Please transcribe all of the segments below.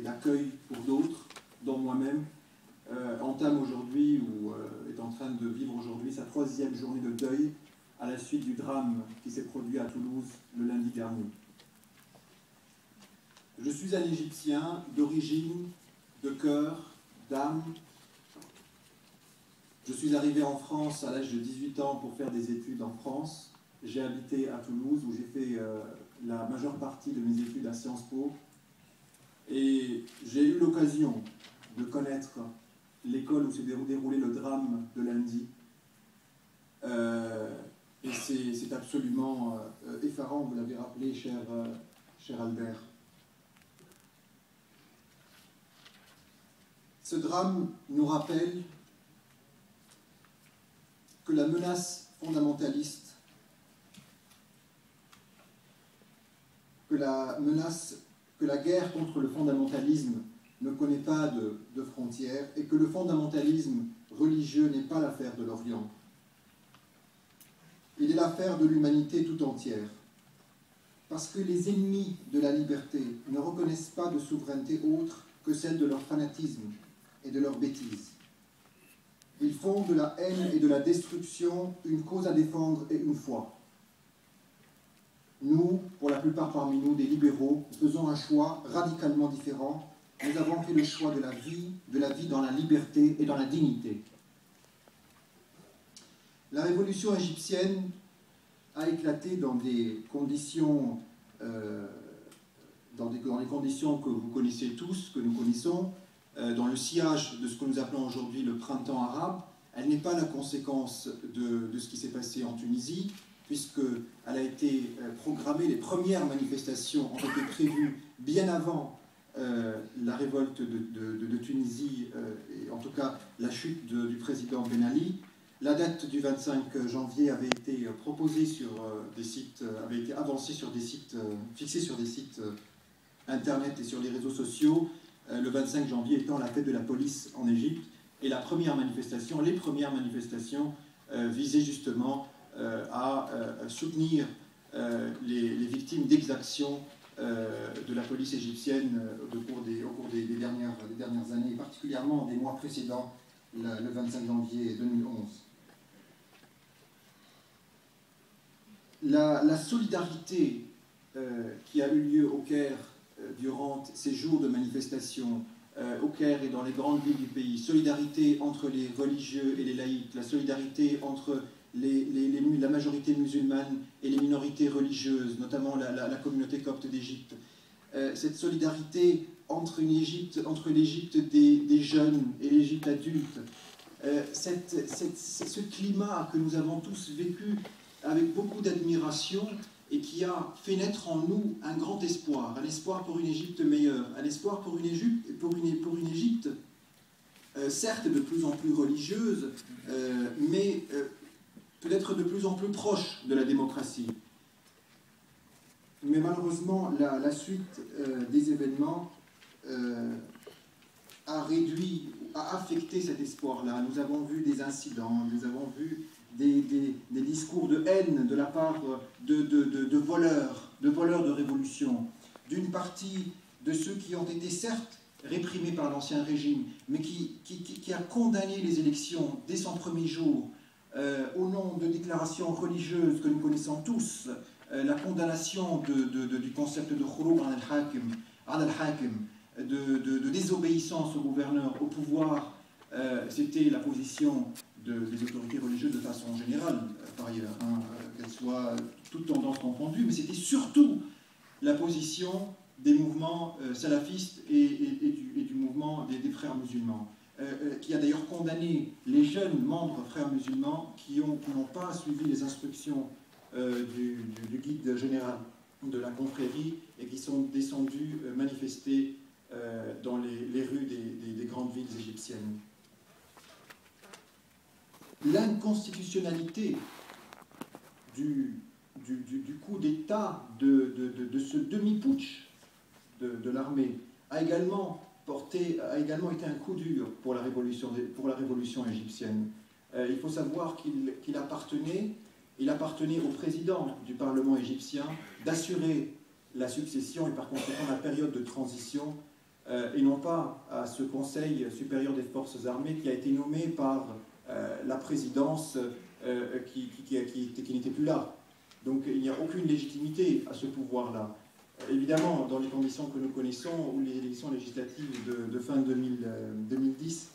l'accueil pour d'autres, dont moi-même, entame aujourd'hui ou est en train de vivre aujourd'hui sa 3e journée de deuil à la suite du drame qui s'est produit à Toulouse le lundi dernier. Je suis un Égyptien d'origine, de cœur, d'âme. Je suis arrivé en France à l'âge de 18 ans pour faire des études en France. J'ai habité à Toulouse où j'ai fait la majeure partie de mes études à Sciences Po. Et j'ai eu l'occasion de connaître l'école où s'est déroulé le drame de lundi. Et c'est absolument effarant, vous l'avez rappelé, cher Albert. Ce drame nous rappelle que la menace fondamentaliste, que la guerre contre le fondamentalisme ne connaît pas de frontières et que le fondamentalisme religieux n'est pas l'affaire de l'Orient. Il est l'affaire de l'humanité tout entière. Parce que les ennemis de la liberté ne reconnaissent pas de souveraineté autre que celle de leur fanatisme et de leur bêtise. Ils font de la haine et de la destruction une cause à défendre et une foi. Nous, pour la plupart parmi nous, des libéraux, faisons un choix radicalement différent. Nous avons fait le choix de la vie dans la liberté et dans la dignité. La révolution égyptienne a éclaté dans des conditions, dans les conditions que vous connaissez tous, que nous connaissons, dans le sillage de ce que nous appelons aujourd'hui le printemps arabe. Elle n'est pas la conséquence de ce qui s'est passé en Tunisie, puisqu'elle a été programmée, les premières manifestations ont été prévues bien avant la révolte de Tunisie, et en tout cas la chute du président Ben Ali. La date du 25 janvier avait été proposée sur des sites, avait été avancée sur des sites, fixée sur des sites internet et sur les réseaux sociaux, le 25 janvier étant la fête de la police en Égypte, et les premières manifestations visaient justement à soutenir les victimes d'exactions de la police égyptienne au cours des dernières années, et particulièrement des mois précédents, le 25 janvier 2011. La solidarité qui a eu lieu au Caire durant ces jours de manifestation, au Caire et dans les grandes villes du pays, solidarité entre les religieux et les laïcs, la solidarité entre la majorité musulmane et les minorités religieuses, notamment la communauté copte d'Égypte. Cette solidarité entre l'Égypte des jeunes et l'Égypte adulte, ce climat que nous avons tous vécu avec beaucoup d'admiration et qui a fait naître en nous un grand espoir, un espoir pour une Égypte meilleure, un espoir pour une Égypte certes de plus en plus religieuse, mais peut-être de plus en plus proche de la démocratie. Mais malheureusement, la suite des événements a affecté cet espoir-là. Nous avons vu des incidents, nous avons vu des discours de haine de la part de voleurs de révolution, d'une partie de ceux qui ont été certes réprimés par l'ancien régime, mais qui a condamné les élections dès son premier jour, au nom de déclarations religieuses que nous connaissons tous, la condamnation du concept de khouroub al-hakim, de désobéissance au gouverneur, au pouvoir. C'était la position des autorités religieuses de façon générale, par ailleurs, qu'elles soient toutes tendances confondues, mais c'était surtout la position des mouvements salafistes et du mouvement des frères musulmans, qui a d'ailleurs condamné les jeunes membres frères musulmans qui n'ont pas suivi les instructions du guide général de la confrérie et qui sont descendus manifester dans les rues des grandes villes égyptiennes. L'inconstitutionnalité du coup d'État, de ce demi-putsch de l'armée a également été un coup dur pour la révolution égyptienne. Il faut savoir qu'il appartenait au président du Parlement égyptien d'assurer la succession et par conséquent la période de transition et non pas à ce Conseil supérieur des forces armées qui a été nommé par la présidence qui n'était plus là. Donc il n'y a aucune légitimité à ce pouvoir-là. Évidemment, dans les conditions que nous connaissons, où les élections législatives de fin 2010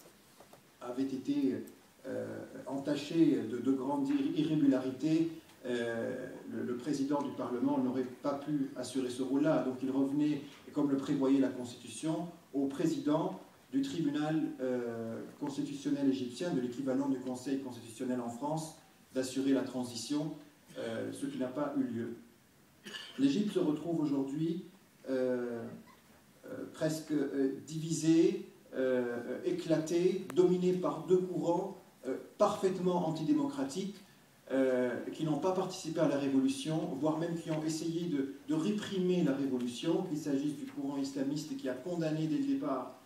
avaient été entachées de grandes irrégularités, le président du Parlement n'aurait pas pu assurer ce rôle-là. Donc il revenait, comme le prévoyait la Constitution, au président du tribunal constitutionnel égyptien, de l'équivalent du Conseil constitutionnel en France, d'assurer la transition, ce qui n'a pas eu lieu. L'Égypte se retrouve aujourd'hui presque divisée, éclatée, dominée par deux courants parfaitement antidémocratiques qui n'ont pas participé à la révolution, voire même qui ont essayé de réprimer la révolution, qu'il s'agisse du courant islamiste qui a condamné dès le départ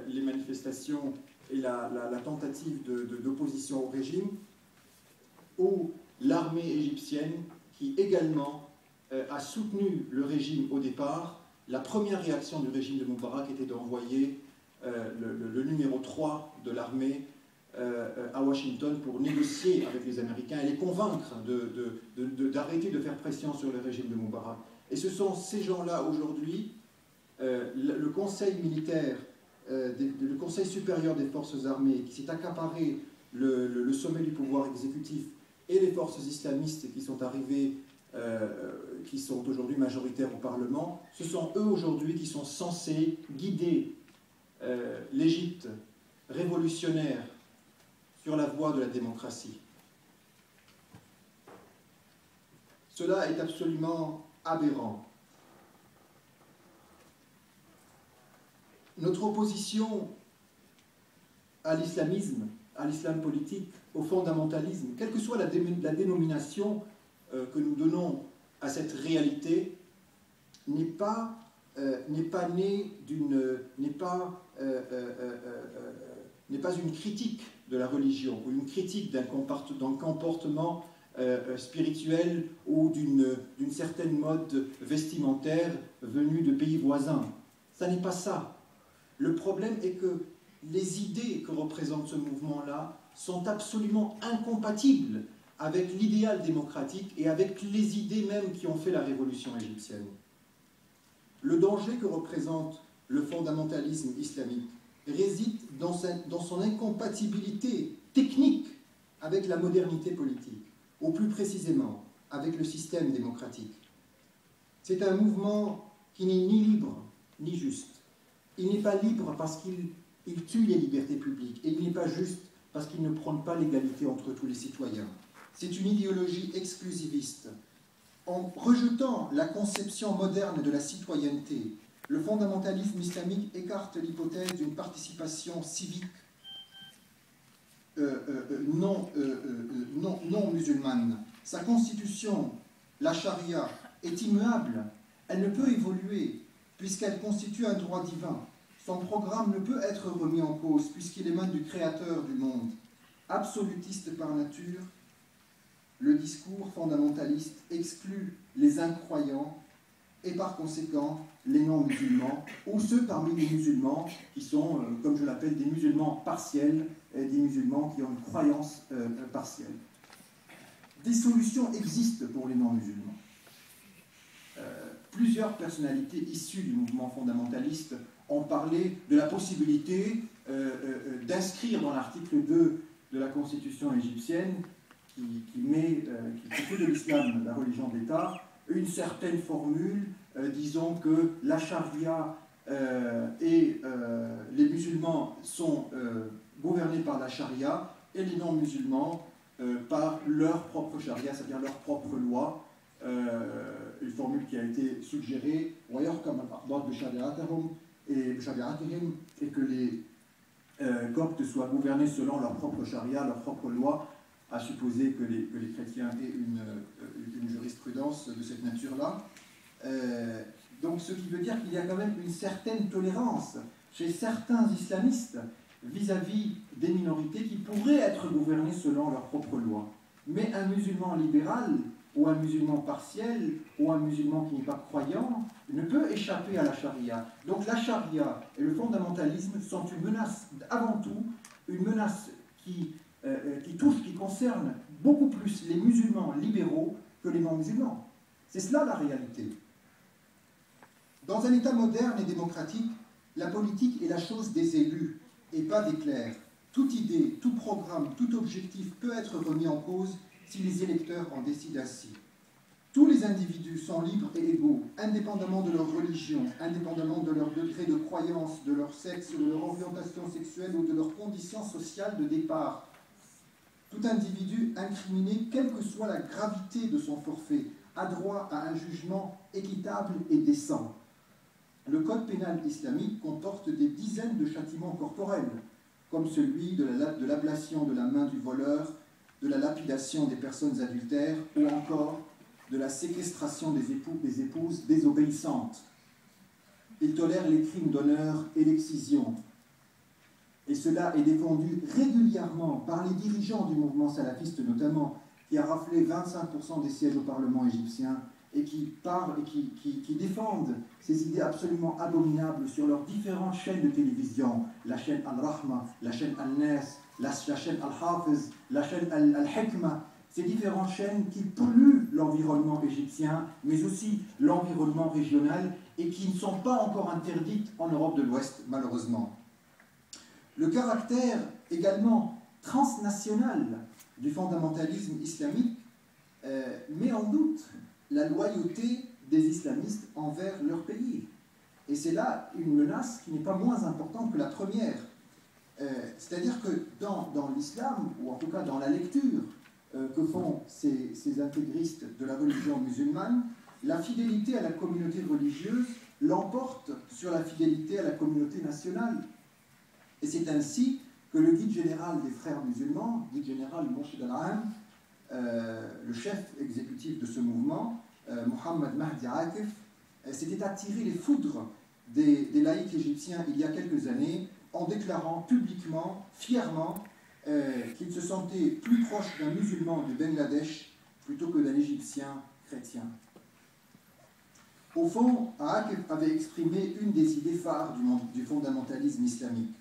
les manifestations et la tentative d'opposition au régime, ou l'armée égyptienne qui également a soutenu le régime au départ. La première réaction du régime de Moubarak était d'envoyer le numéro 3 de l'armée à Washington pour négocier avec les Américains et les convaincre d'arrêter de faire pression sur le régime de Moubarak. Et ce sont ces gens-là aujourd'hui, le Conseil militaire, le Conseil supérieur des forces armées qui s'est accaparé le sommet du pouvoir exécutif, et les forces islamistes qui sont arrivées, qui sont aujourd'hui majoritaires au Parlement, ce sont eux aujourd'hui qui sont censés guider l'Égypte révolutionnaire sur la voie de la démocratie. Cela est absolument aberrant. Notre opposition à l'islamisme, à l'islam politique, au fondamentalisme, quelle que soit la dénomination que nous donnons à cette réalité, n'est pas une critique de la religion ou une critique d'un comportement spirituel ou d'une certaine mode vestimentaire venue de pays voisins. Ça n'est pas ça. Le problème est que les idées que représente ce mouvement-là sont absolument incompatibles avec l'idéal démocratique et avec les idées même qui ont fait la révolution égyptienne. Le danger que représente le fondamentalisme islamique réside dans son incompatibilité technique avec la modernité politique, ou plus précisément avec le système démocratique. C'est un mouvement qui n'est ni libre ni juste. Il n'est pas libre parce qu'il tue les libertés publiques, et il n'est pas juste parce qu'il ne prône pas l'égalité entre tous les citoyens. C'est une idéologie exclusiviste. En rejetant la conception moderne de la citoyenneté, le fondamentalisme islamique écarte l'hypothèse d'une participation civique non musulmane. Sa constitution, la charia, est immuable. Elle ne peut évoluer puisqu'elle constitue un droit divin. Son programme ne peut être remis en cause puisqu'il émane du Créateur du monde. Absolutiste par nature, le discours fondamentaliste exclut les incroyants et par conséquent les non-musulmans, ou ceux parmi les musulmans qui sont, comme je l'appelle, des musulmans partiels, et des musulmans qui ont une croyance partielle. Des solutions existent pour les non-musulmans. Plusieurs personnalités issues du mouvement fondamentaliste ont parlé de la possibilité d'inscrire dans l'article 2 de la Constitution égyptienne, qui fait de l'islam la religion d'État, une certaine formule disons que la charia et les musulmans sont gouvernés par la charia et les non-musulmans par leur propre charia, c'est-à-dire leur propre loi, une formule qui a été suggérée, et que les Coptes soient gouvernés selon leur propre charia, leur propre loi, à supposer que les chrétiens aient une jurisprudence de cette nature-là. Donc ce qui veut dire qu'il y a quand même une certaine tolérance chez certains islamistes vis-à-vis des minorités qui pourraient être gouvernées selon leur propre loi. Mais un musulman libéral ou un musulman partiel, ou un musulman qui n'est pas croyant, ne peut échapper à la charia. Donc la charia et le fondamentalisme sont une menace, avant tout, une menace qui touche, qui concerne beaucoup plus les musulmans libéraux que les non-musulmans. C'est cela la réalité. Dans un État moderne et démocratique, la politique est la chose des élus et pas des clercs. Toute idée, tout programme, tout objectif peut être remis en cause si les électeurs en décident ainsi. Tous les individus sont libres et égaux, indépendamment de leur religion, indépendamment de leur degré de croyance, de leur sexe, de leur orientation sexuelle ou de leurs conditions sociales de départ. Tout individu incriminé, quelle que soit la gravité de son forfait, a droit à un jugement équitable et décent. Le code pénal islamique comporte des dizaines de châtiments corporels, comme celui de l'ablation de la main du voleur, de la lapidation des personnes adultères ou encore de la séquestration des épouses désobéissantes. Il tolère les crimes d'honneur et l'excision. Et cela est défendu régulièrement par les dirigeants du mouvement salafiste notamment, qui a raflé 25% des sièges au Parlement égyptien et qui défendent ces idées absolument abominables sur leurs différentes chaînes de télévision, la chaîne Al-Rahma, la chaîne Al-Nas, la chaîne Al-Hafiz, la chaîne Al-Hikma, ces différentes chaînes qui polluent l'environnement égyptien, mais aussi l'environnement régional, et qui ne sont pas encore interdites en Europe de l'Ouest, malheureusement. Le caractère également transnational du fondamentalisme islamique met en doute la loyauté des islamistes envers leur pays. Et c'est là une menace qui n'est pas moins importante que la première. C'est-à-dire que dans l'islam, ou en tout cas dans la lecture que font ces intégristes de la religion musulmane, la fidélité à la communauté religieuse l'emporte sur la fidélité à la communauté nationale. Et c'est ainsi que le guide général des frères musulmans, guide général Mourchid al-Am, le chef exécutif de ce mouvement, Mohammed Mahdi Akif, s'était attiré les foudres des laïcs égyptiens il y a quelques années en déclarant publiquement, fièrement, qu'il se sentait plus proche d'un musulman du Bangladesh plutôt que d'un Égyptien chrétien. Au fond, Akif avait exprimé une des idées phares du fondamentalisme islamique,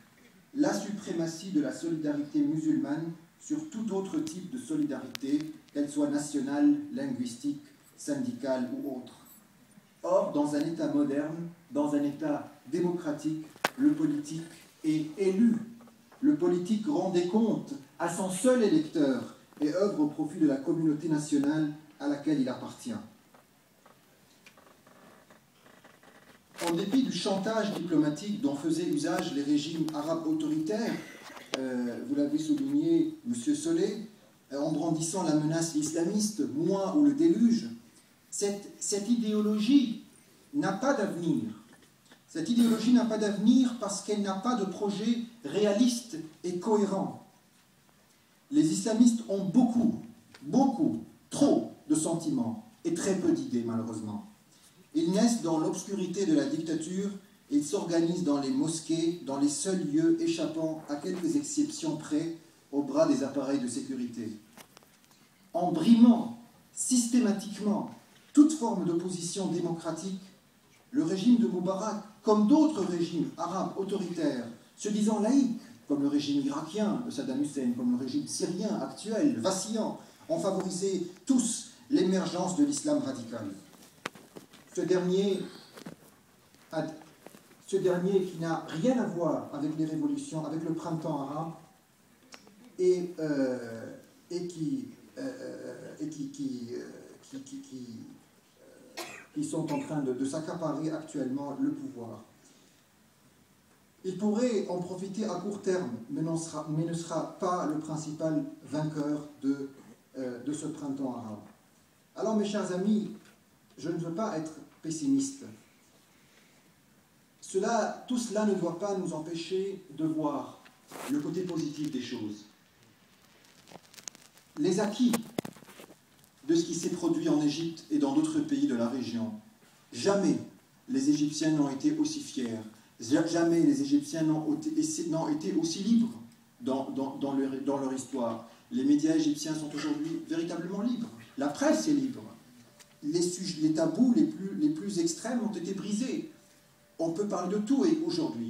la suprématie de la solidarité musulmane sur tout autre type de solidarité, qu'elle soit nationale, linguistique, syndicale ou autre. Or, dans un État moderne, dans un État démocratique, le politique est élu. Le politique rend des comptes à son seul électeur et œuvre au profit de la communauté nationale à laquelle il appartient. En dépit du chantage diplomatique dont faisaient usage les régimes arabes autoritaires, vous l'avez souligné, M. Solé, en brandissant la menace islamiste, moi ou le déluge, cette idéologie n'a pas d'avenir. Cette idéologie n'a pas d'avenir parce qu'elle n'a pas de projet réaliste et cohérent. Les islamistes ont beaucoup, trop de sentiments et très peu d'idées, malheureusement. Ils naissent dans l'obscurité de la dictature et ils s'organisent dans les mosquées, dans les seuls lieux échappant, à quelques exceptions près, au bras des appareils de sécurité. En brimant systématiquement toute forme d'opposition démocratique, le régime de Moubarak, comme d'autres régimes arabes autoritaires, se disant laïques, comme le régime irakien de Saddam Hussein, comme le régime syrien actuel, vacillant, ont favorisé tous l'émergence de l'islam radical. Ce dernier qui n'a rien à voir avec les révolutions, avec le printemps arabe, et qui sont en train de s'accaparer actuellement le pouvoir. Il pourrait en profiter à court terme, mais ne sera pas le principal vainqueur de ce printemps arabe. Alors, mes chers amis, je ne veux pas être pessimiste. Tout cela ne doit pas nous empêcher de voir le côté positif des choses. Les acquis de ce qui s'est produit en Égypte et dans d'autres pays de la région. Jamais les Égyptiens n'ont été aussi fiers. Jamais les Égyptiens n'ont été aussi libres dans leur histoire. Les médias égyptiens sont aujourd'hui véritablement libres. La presse est libre. Les tabous les plus extrêmes ont été brisés. On peut parler de tout aujourd'hui.